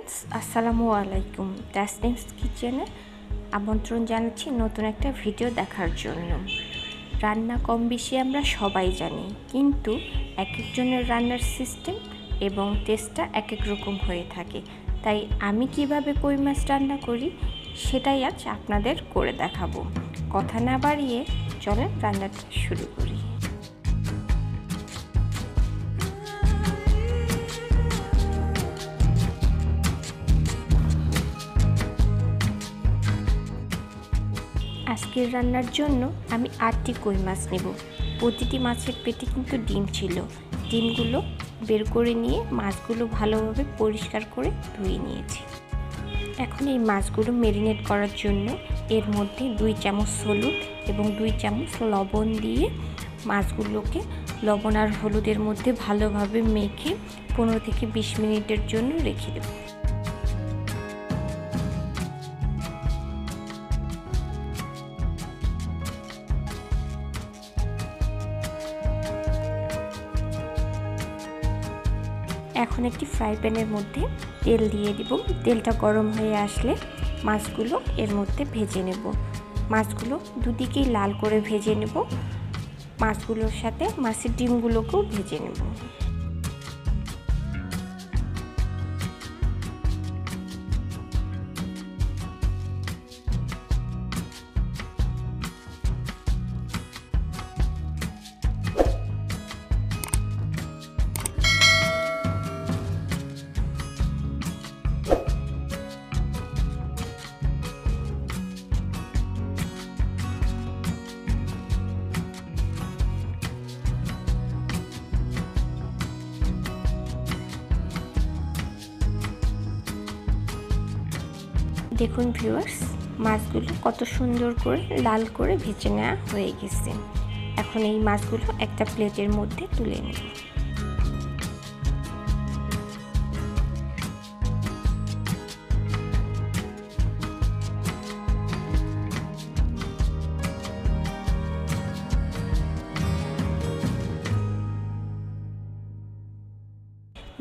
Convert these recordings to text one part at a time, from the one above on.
Viewers, আসসালামু আলাইকুম। তাসনিমস কিচেনে আমন্ত্রণ জানাচ্ছি নতুন একটা ভিডিও দেখার জন্য। রান্না কম বেশি আমরা সবাই জানি, কিন্তু এক একজনের রান্নার সিস্টেম এবং টেস্টটা এক এক রকম হয়ে থাকে। তাই আমি কিভাবে কই মাছ রান্না করি সেটাই আজ আপনাদের করে দেখাবো। কথা না বাড়িয়ে চলেন রান্নাটা শুরু করি। আজকের রান্নার জন্য আমি 8টি কই মাছ নেব। প্রতিটি মাছের পেটে কিন্তু ডিম ছিল। ডিমগুলো বের করে নিয়ে মাছগুলো ভালোভাবে পরিষ্কার করে ধুয়ে নিয়েছি। এখন এই মাছগুলো ম্যারিনেট করার জন্য এর মধ্যে 2 চামচ হলুদ এবং 2 চামচ লবণ দিয়ে মাছগুলোকে লবণ আর হলুদের মধ্যে ভালোভাবে মেখে 15 থেকে 20 মিনিটের জন্য রেখে দেব। এখন একটি ফ্রাই প্যানের মধ্যে তেল দিয়ে দিব। তেলটা গরম হয়ে আসলে মাছগুলো এর মধ্যে ভেজে নেব। মাছগুলো দুদিকেই লাল করে ভেজে নেব। মাছগুলোর সাথে মাছের ডিমগুলোকেও ভেজে নেব। দেখুন ভিউয়ার্স, মাছগুলো কত সুন্দর করে লাল করে ভেজে নেওয়া হয়ে গেছে। এখন এই মাছগুলো একটা প্লেটের মধ্যে তুলে নেব।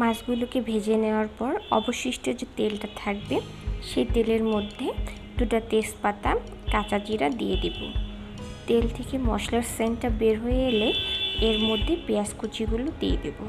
মাছগুলোকে ভেজে নেওয়ার পর অবশিষ্ট যে তেলটা থাকবে সেই তেলের মধ্যে 2টা তেজপাতা, কাঁচা জিরা দিয়ে দেব। তেল থেকে মশলার সেন্টটা বের হয়ে এলে এর মধ্যে পেঁয়াজ কুচিগুলো দিয়ে দেব।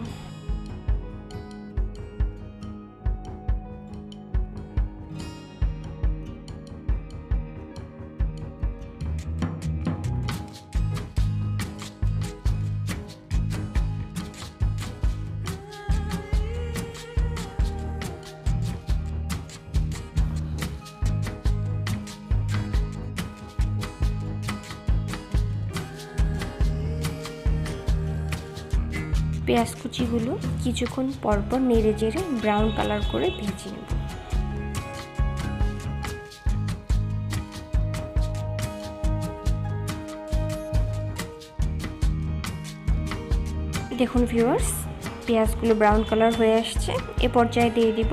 পেঁয়াজ কুচিগুলো কিছুক্ষণ পরপর নেড়ে চেড়ে ব্রাউন কালার করে ভেজে নেব। দেখুন ভিউয়ার্স, পেঁয়াজগুলো ব্রাউন কালার হয়ে আসছে। এ পর্যায়ে দিয়ে দিব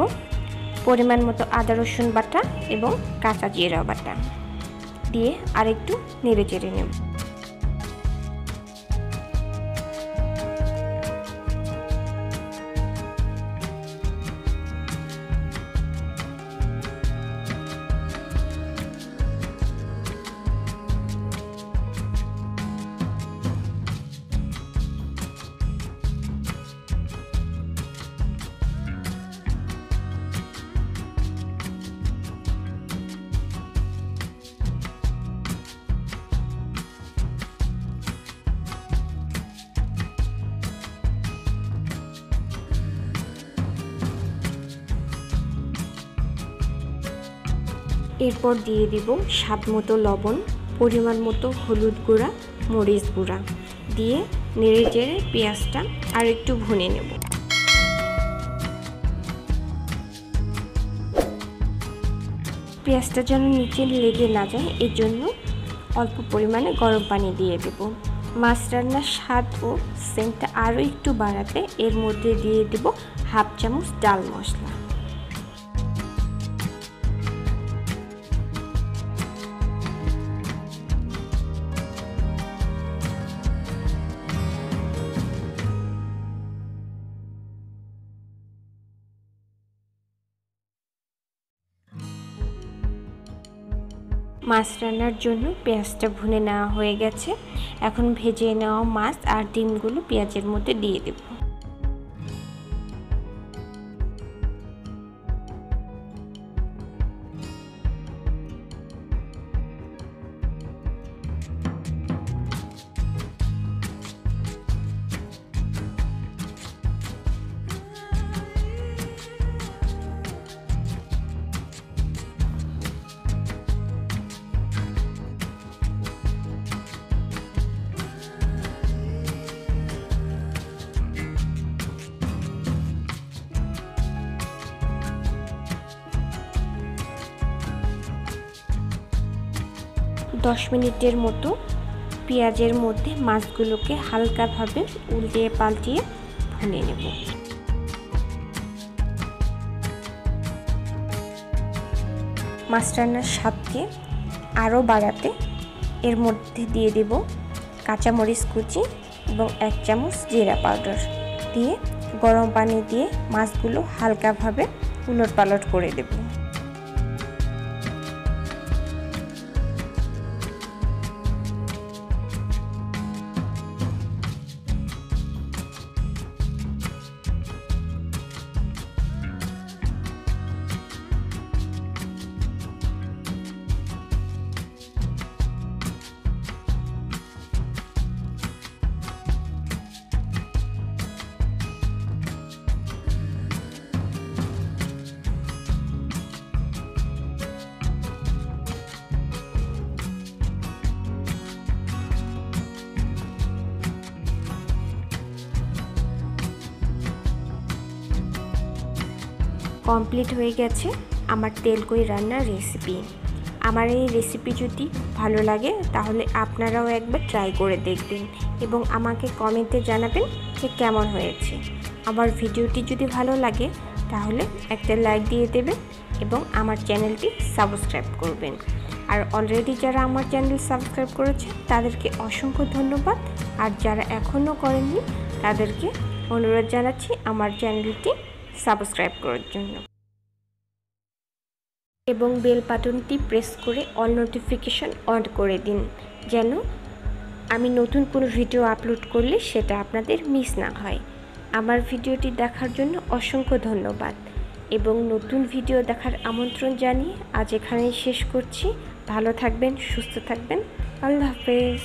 পরিমাণ মতো আদা রসুন বাটা এবং কাঁচা জিরা বাটা দিয়ে আরেকটু নেড়ে চেড়ে নেব। এরপর দিয়ে দিব স্বাদ মতো লবণ, পরিমাণ মতো হলুদ গুঁড়া, মরিচ গুঁড়া দিয়ে নেড়ে চেড়ে পেঁয়াজটা আর একটু ভুনে নেব। পেঁয়াজটা যেন নিচে লেগে না যায় এর জন্য অল্প পরিমাণে গরম পানি দিয়ে দেব। মাছ রান্নার স্বাদ ও সেন্টটা আরও একটু বাড়াতে এর মধ্যে দিয়ে দেব 1/2 চামচ ডাল মশলা। মাছ রান্নার জন্য পেঁয়াজটা ভুনে নেওয়া হয়ে গেছে। এখন ভেজে নেওয়া মাছ আর ডিমগুলো পেঁয়াজের মধ্যে দিয়ে দেব। দশ মিনিটের মতো পেঁয়াজের মধ্যে মাছগুলোকে হালকাভাবে উল্টিয়ে পাল্টিয়ে ভুনে নেব। মাছ রান্নার স্বাদকে আরও বাড়াতে এর মধ্যে দিয়ে দেব কাঁচামরিচ কুচি এবং 1 চামচ জিরা পাউডার দিয়ে গরম পানি দিয়ে মাছগুলো হালকাভাবে উলটপালট করে দেব। কমপ্লিট হয়ে গেছে আমার তেল কই রান্নার রেসিপি। আমার এই রেসিপি যদি ভালো লাগে তাহলে আপনারাও একবার ট্রাই করে দেখবেন এবং আমাকে কমেন্টে জানাবেন যে কেমন হয়েছে। আমার ভিডিওটি যদি ভালো লাগে তাহলে একটা লাইক দিয়ে দেবেন এবং আমার চ্যানেলটি সাবস্ক্রাইব করবেন। আর অলরেডি যারা আমার চ্যানেল সাবস্ক্রাইব করেছে তাদেরকে অসংখ্য ধন্যবাদ, আর যারা এখনও করেননি তাদেরকে অনুরোধ জানাচ্ছি আমার চ্যানেলটি সাবস্ক্রাইব করার জন্য এবং বেল বাটনটি প্রেস করে অল নোটিফিকেশন অন করে দিন, যেন আমি নতুন কোনো ভিডিও আপলোড করলে সেটা আপনাদের মিস না হয়। আমার ভিডিওটি দেখার জন্য অসংখ্য ধন্যবাদ এবং নতুন ভিডিও দেখার আমন্ত্রণ জানিয়ে আজ এখানেই শেষ করছি। ভালো থাকবেন, সুস্থ থাকবেন, আল্লাহ হাফেজ।